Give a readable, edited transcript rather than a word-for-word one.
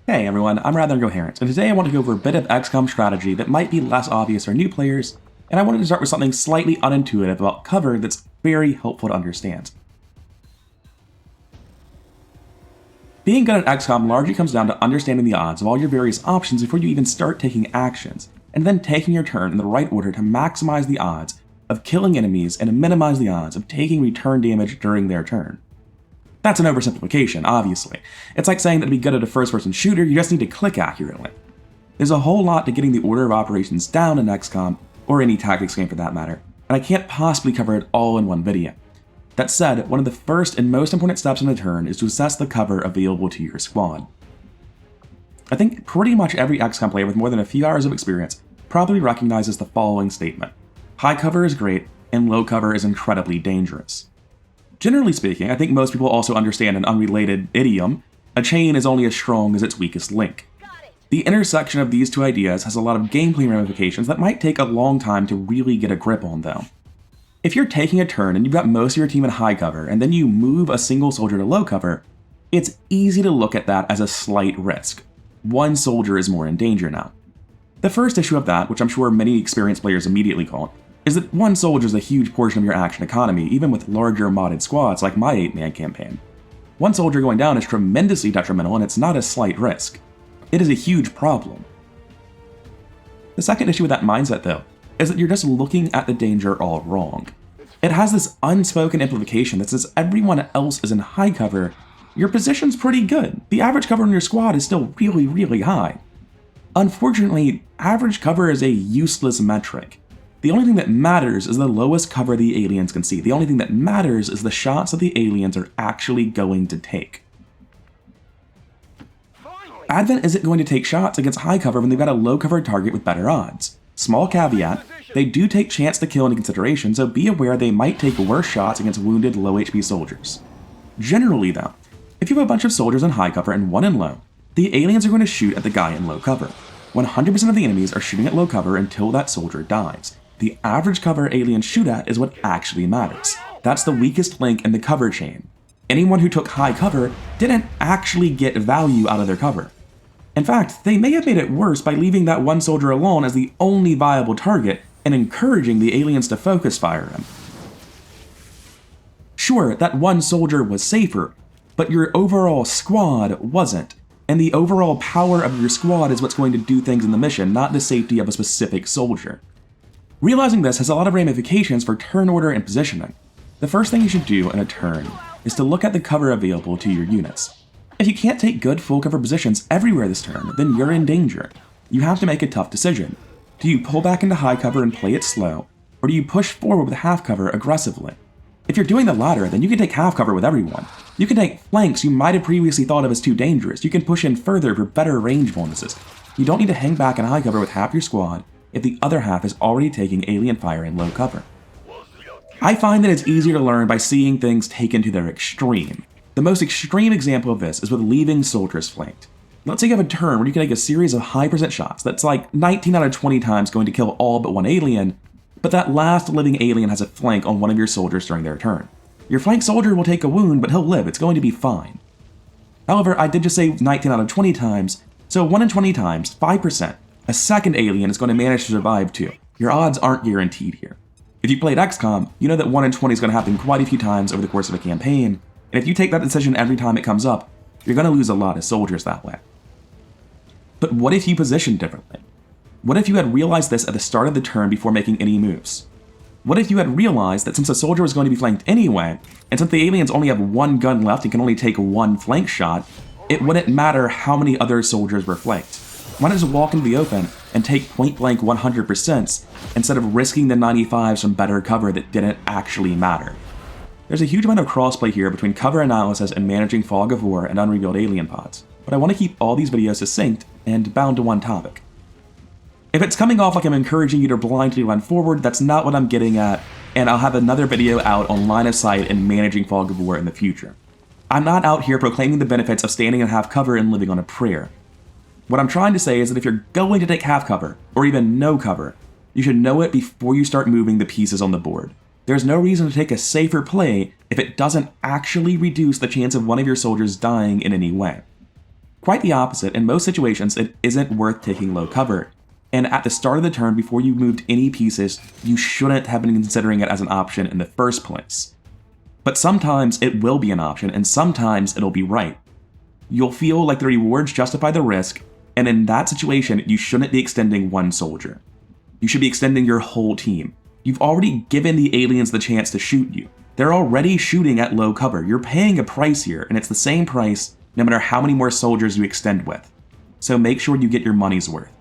Hey everyone, I'm Rather Incoherent, and today I want to go over a bit of XCOM strategy that might be less obvious for new players, and I wanted to start with something slightly unintuitive about cover that's very helpful to understand. Being good at XCOM largely comes down to understanding the odds of all your various options before you even start taking actions, and then taking your turn in the right order to maximize the odds of killing enemies and minimize the odds of taking return damage during their turn. That's an oversimplification, obviously. It's like saying that to be good at a first-person shooter, you just need to click accurately. There's a whole lot to getting the order of operations down in XCOM, or any tactics game for that matter, and I can't possibly cover it all in one video. That said, one of the first and most important steps in a turn is to assess the cover available to your squad. I think pretty much every XCOM player with more than a few hours of experience probably recognizes the following statement: high cover is great, and low cover is incredibly dangerous. Generally speaking, I think most people also understand an unrelated idiom: a chain is only as strong as its weakest link. The intersection of these two ideas has a lot of gameplay ramifications that might take a long time to really get a grip on though. If you're taking a turn and you've got most of your team in high cover, and then you move a single soldier to low cover, it's easy to look at that as a slight risk. One soldier is more in danger now. The first issue of that, which I'm sure many experienced players immediately call, is that one soldier is a huge portion of your action economy, even with larger modded squads like my 8-man campaign. One soldier going down is tremendously detrimental, and it's not a slight risk. It is a huge problem. The second issue with that mindset, though, is that you're just looking at the danger all wrong. It has this unspoken implication that since everyone else is in high cover, your position's pretty good. The average cover in your squad is still really, really high. Unfortunately, average cover is a useless metric. The only thing that matters is the lowest cover the aliens can see. The only thing that matters is the shots that the aliens are actually going to take. Advent isn't going to take shots against high cover when they've got a low cover target with better odds. Small caveat, they do take chance to kill into consideration, so be aware they might take worse shots against wounded low HP soldiers. Generally though, if you have a bunch of soldiers in high cover and one in low, the aliens are going to shoot at the guy in low cover. 100% of the enemies are shooting at low cover until that soldier dies. The average cover aliens shoot at is what actually matters. That's the weakest link in the cover chain. Anyone who took high cover didn't actually get value out of their cover. In fact, they may have made it worse by leaving that one soldier alone as the only viable target and encouraging the aliens to focus fire him. Sure, that one soldier was safer, but your overall squad wasn't, and the overall power of your squad is what's going to do things in the mission, not the safety of a specific soldier. Realizing this has a lot of ramifications for turn order and positioning. The first thing you should do in a turn is to look at the cover available to your units. If you can't take good full cover positions everywhere this turn, then you're in danger. You have to make a tough decision. Do you pull back into high cover and play it slow, or do you push forward with half cover aggressively? If you're doing the latter, then you can take half cover with everyone. You can take flanks you might have previously thought of as too dangerous. You can push in further for better range bonuses. You don't need to hang back in high cover with half your squad if the other half is already taking alien fire in low cover. I find that it's easier to learn by seeing things taken to their extreme. The most extreme example of this is with leaving soldiers flanked. Let's say you have a turn where you can take a series of high percent shots that's like 19 out of 20 times going to kill all but one alien, but that last living alien has a flank on one of your soldiers during their turn. Your flank soldier will take a wound, but he'll live. It's going to be fine. However, I did just say 19 out of 20 times, so 1 in 20 times, 5%. A second alien is going to manage to survive too. Your odds aren't guaranteed here. If you played XCOM, you know that 1 in 20 is going to happen quite a few times over the course of a campaign, and if you take that decision every time it comes up, you're going to lose a lot of soldiers that way. But what if you positioned differently? What if you had realized this at the start of the turn before making any moves? What if you had realized that since a soldier was going to be flanked anyway, and since the aliens only have one gun left and can only take one flank shot, it wouldn't matter how many other soldiers were flanked? Why not just walk into the open and take point-blank 100% instead of risking the 95s from better cover that didn't actually matter? There's a huge amount of crossplay here between cover analysis and managing fog of war and unrevealed alien pods, but I want to keep all these videos succinct and bound to one topic. If it's coming off like I'm encouraging you to blindly run forward, that's not what I'm getting at, and I'll have another video out on line of sight and managing fog of war in the future. I'm not out here proclaiming the benefits of standing in half cover and living on a prayer. What I'm trying to say is that if you're going to take half cover, or even no cover, you should know it before you start moving the pieces on the board. There's no reason to take a safer play if it doesn't actually reduce the chance of one of your soldiers dying in any way. Quite the opposite, in most situations it isn't worth taking low cover, and at the start of the turn before you moved any pieces, you shouldn't have been considering it as an option in the first place. But sometimes it will be an option, and sometimes it'll be right. You'll feel like the rewards justify the risk, and in that situation, you shouldn't be extending one soldier. You should be extending your whole team. You've already given the aliens the chance to shoot you. They're already shooting at low cover. You're paying a price here, and it's the same price no matter how many more soldiers you extend with. So make sure you get your money's worth.